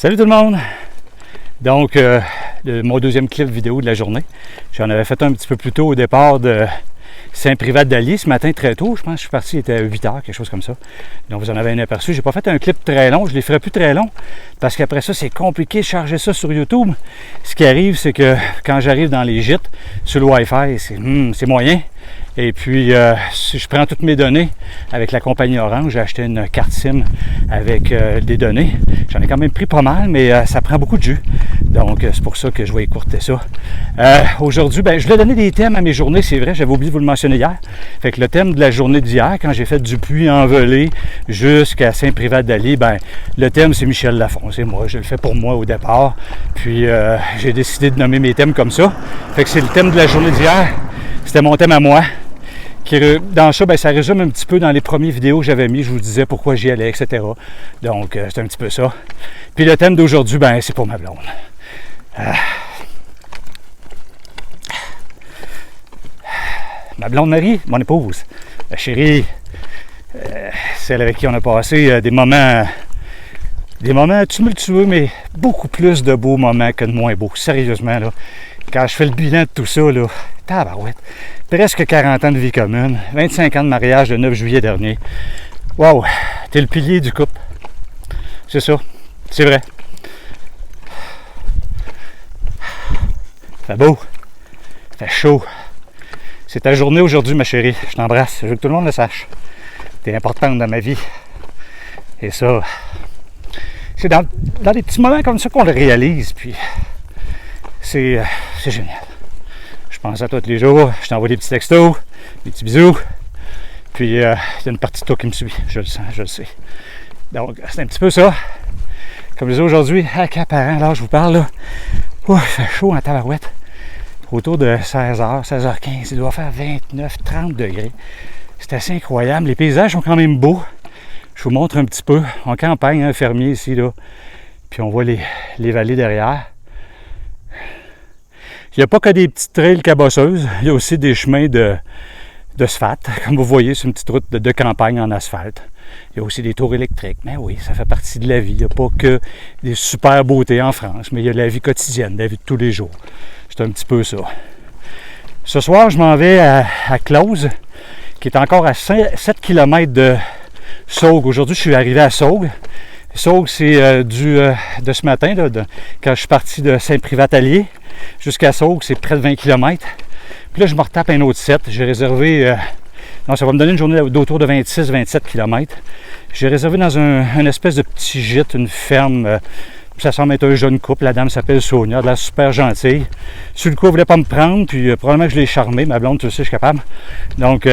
Salut tout le monde! Donc, mon deuxième clip vidéo de la journée. J'en avais fait un petit peu plus tôt au départ de Saint-Privat-d'Allier ce matin très tôt. Je pense que je suis parti, il était à 8h, quelque chose comme ça. Donc, vous en avez un aperçu. J'ai pas fait un clip très long. Je les ferai plus très long parce qu'après ça, c'est compliqué de charger ça sur YouTube. Ce qui arrive, c'est que quand j'arrive dans les gîtes, sur le Wi-Fi, c'est moyen. Et puis, si je prends toutes mes données avec la compagnie Orange, j'ai acheté une carte SIM avec des données. J'en ai quand même pris pas mal, mais ça prend beaucoup de jus. Donc, c'est pour ça que je vais écourter ça. Aujourd'hui, je voulais donner des thèmes à mes journées, c'est vrai, j'avais oublié de vous le mentionner hier. Fait que le thème de la journée d'hier, quand j'ai fait du Puy-en-Velay jusqu'à Saint-Privat-d'Allier, le thème, c'est Michel Lafon. C'est moi, je le fais pour moi au départ. Puis, j'ai décidé de nommer mes thèmes comme ça. Fait que c'est le thème de la journée d'hier. C'était mon thème à moi. Dans ça, ça résume un petit peu dans les premières vidéos que j'avais mis. Je vous disais pourquoi j'y allais, etc. Donc, c'est un petit peu ça. Puis le thème d'aujourd'hui, c'est pour ma blonde. Ma blonde Marie, mon épouse, la chérie, celle avec qui on a passé des moments tumultueux, mais beaucoup plus de beaux moments que de moins beaux. Sérieusement, là, quand je fais le bilan de tout ça, là, tabarouette, presque 40 ans de vie commune, 25 ans de mariage le 9 juillet dernier. Wow, t'es le pilier du couple. C'est ça, c'est vrai. Fait beau, fait chaud. C'est ta journée aujourd'hui, ma chérie. Je t'embrasse, je veux que tout le monde le sache. T'es importante dans ma vie. Et ça, c'est dans des petits moments comme ça qu'on le réalise, puis c'est génial. Je pense à toi tous les jours, je t'envoie des petits textos, des petits bisous, puis il y a une partie de toi qui me suit, je le sens, je le sais. Donc, c'est un petit peu ça. Comme je disais aujourd'hui, accaparant, là, je vous parle, là, il fait chaud en tabarouette. Autour de 16h, 16h15, il doit faire 29, 30 degrés. C'est assez incroyable. Les paysages sont quand même beaux. Je vous montre un petit peu. En campagne, un fermier ici, là. Puis on voit les vallées derrière. Il n'y a pas que des petites trails cabosseuses. Il y a aussi des chemins d'asphalte. Comme vous voyez, c'est une petite route de campagne en asphalte. Il y a aussi des tours électriques. Mais oui, ça fait partie de la vie. Il n'y a pas que des super beautés en France, mais il y a la vie quotidienne, la vie de tous les jours. C'est un petit peu ça. Ce soir, je m'en vais à Close, qui est encore à 7 km de Saugues. Aujourd'hui, je suis arrivé à Saugues. Saugues, c'est de ce matin, là, quand je suis parti de Saint-Privat-d'Allier jusqu'à Saugues, c'est près de 20 km. Puis là, je me retape un autre 7. J'ai réservé... ça va me donner une journée d'autour de 26-27 km. J'ai réservé dans un espèce de petit gîte, une ferme... Ça semble être un jeune couple. La dame s'appelle Sonia, elle a l'air super gentille. Sur le coup, elle ne voulait pas me prendre, puis probablement que je l'ai charmé. Ma blonde, tu sais, je suis capable. Donc,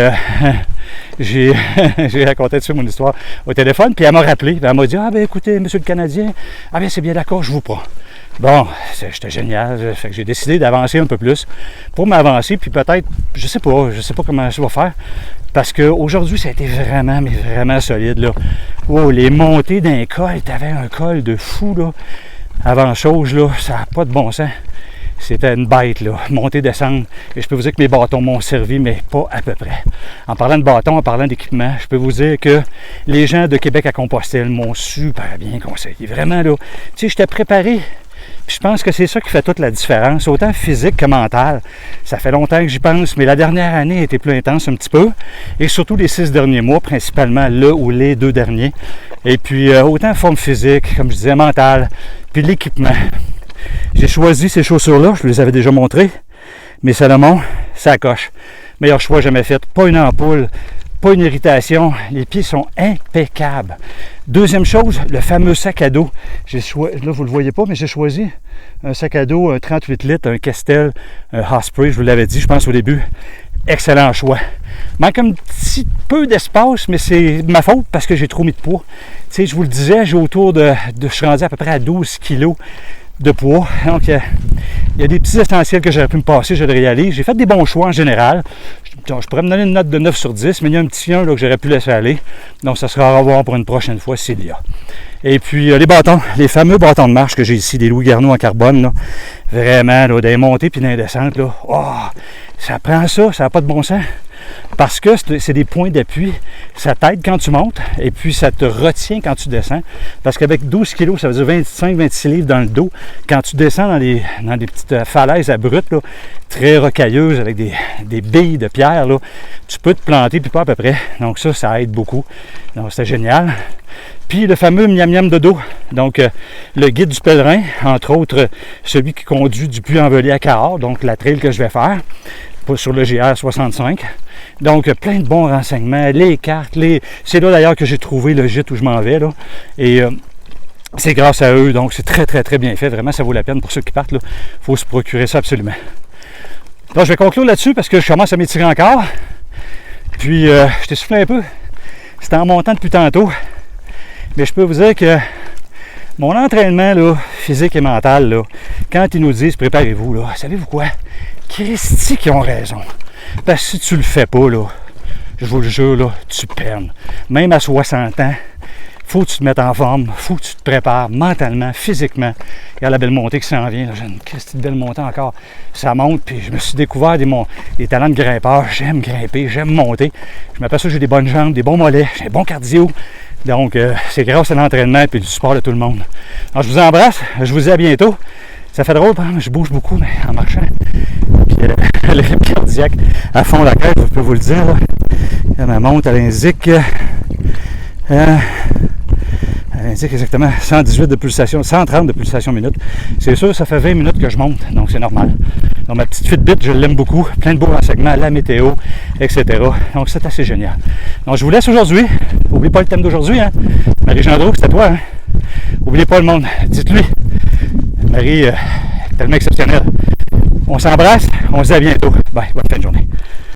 j'ai raconté dessus mon histoire au téléphone, puis elle m'a rappelé. Elle m'a dit, écoutez, monsieur le Canadien, c'est bien d'accord, je vous prends. Bon, c'était génial. Fait que j'ai décidé d'avancer un peu plus pour m'avancer, puis peut-être, je sais pas comment je vais faire. Parce qu'aujourd'hui, ça a été vraiment, mais vraiment solide, là. Wow, les montées d'un col, t'avais un col de fou, là. Avant chose, là, ça n'a pas de bon sens. C'était une bête, là, monter, descendre. Et je peux vous dire que mes bâtons m'ont servi, mais pas à peu près. En parlant de bâtons, en parlant d'équipement, je peux vous dire que les gens de Québec à Compostelle m'ont super bien conseillé. Vraiment, là, tu sais, j'étais préparé. Puis je pense que c'est ça qui fait toute la différence, autant physique que mentale. Ça fait longtemps que j'y pense, mais la dernière année a été plus intense un petit peu. Et surtout les 6 derniers mois, principalement le ou les 2 derniers. Et puis autant forme physique, comme je disais, mentale, puis l'équipement. J'ai choisi ces chaussures-là, je vous les avais déjà montrées. Mes Salomon, ça coche. Meilleur choix jamais fait. Pas une ampoule, pas une irritation. Les pieds sont impeccables. Deuxième chose, le fameux sac à dos. Là, vous ne le voyez pas, mais j'ai choisi un sac à dos, un 38 litres, un Kestel, un Osprey, je vous l'avais dit, je pense au début. Excellent choix. Manque un petit peu d'espace, mais c'est ma faute parce que j'ai trop mis de poids. Tu sais, je vous le disais, je suis rendu à peu près à 12 kilos de poids. Donc, il y a des petits essentiels que j'aurais pu me passer, je le réalise. J'ai fait des bons choix en général. Je pourrais me donner une note de 9 sur 10, mais il y a un petit 1 là, que j'aurais pu laisser aller. Donc, ça sera à revoir pour une prochaine fois s'il y a. Et puis, les bâtons, les fameux bâtons de marche que j'ai ici, des Louis Garneau en carbone, là, vraiment, là, des montées puis des descentes, là, ça prend ça, ça n'a pas de bon sens. parce que c'est des points d'appui. Ça t'aide quand tu montes et puis ça te retient quand tu descends. Parce qu'avec 12 kg, ça veut dire 25-26 livres dans le dos. Quand tu descends dans des petites falaises abruptes, là, très rocailleuses, avec des billes de pierre, là, tu peux te planter, puis pas à peu près. Donc ça aide beaucoup. Donc c'est génial. Puis le fameux miam-miam de dos, donc le guide du pèlerin, entre autres celui qui conduit du Puy-en-Velay à Cahors, donc la trail que je vais faire sur le GR65. Donc plein de bons renseignements, les cartes, c'est là d'ailleurs que j'ai trouvé le gîte où je m'en vais, là. Et c'est grâce à eux, donc c'est très très très bien fait, vraiment ça vaut la peine pour ceux qui partent, il faut se procurer ça absolument. Donc je vais conclure là-dessus parce que je commence à m'étirer encore, puis je t'ai soufflé un peu, c'était en montant depuis tantôt. Mais je peux vous dire que mon entraînement là, physique et mental, là, quand ils nous disent préparez-vous, là, savez-vous quoi? Christy qui ont raison. Parce que si tu le fais pas, là, je vous le jure, là, tu perds. Même à 60 ans, faut que tu te mettes en forme, faut que tu te prépares mentalement, physiquement. Regarde la belle montée qui s'en vient. J'ai une Christy de belle montée encore. Ça monte, puis je me suis découvert des talents de grimpeur. J'aime grimper, j'aime monter. Je m'aperçois que j'ai des bonnes jambes, des bons mollets, j'ai un bon cardio. Donc, c'est grâce à l'entraînement et du support de tout le monde. Alors, je vous embrasse. Je vous dis à bientôt. Ça fait drôle, hein? Je bouge beaucoup, mais en marchant. Puis, le rythme cardiaque à fond la caisse, je peux vous le dire. Là. Elle monte, elle indique exactement 118 de pulsation, 130 de pulsation minute. C'est sûr, ça fait 20 minutes que je monte, donc c'est normal. Donc ma petite Fitbit, je l'aime beaucoup. Plein de beaux renseignements, la météo, etc. Donc c'est assez génial. Donc je vous laisse aujourd'hui. N'oubliez pas le thème d'aujourd'hui, hein? Marie Gendreau, c'est à toi, hein? N'oubliez pas le monde. Dites-lui. Marie, tellement exceptionnelle. On s'embrasse, on se dit à bientôt. Bye, bonne fin de journée.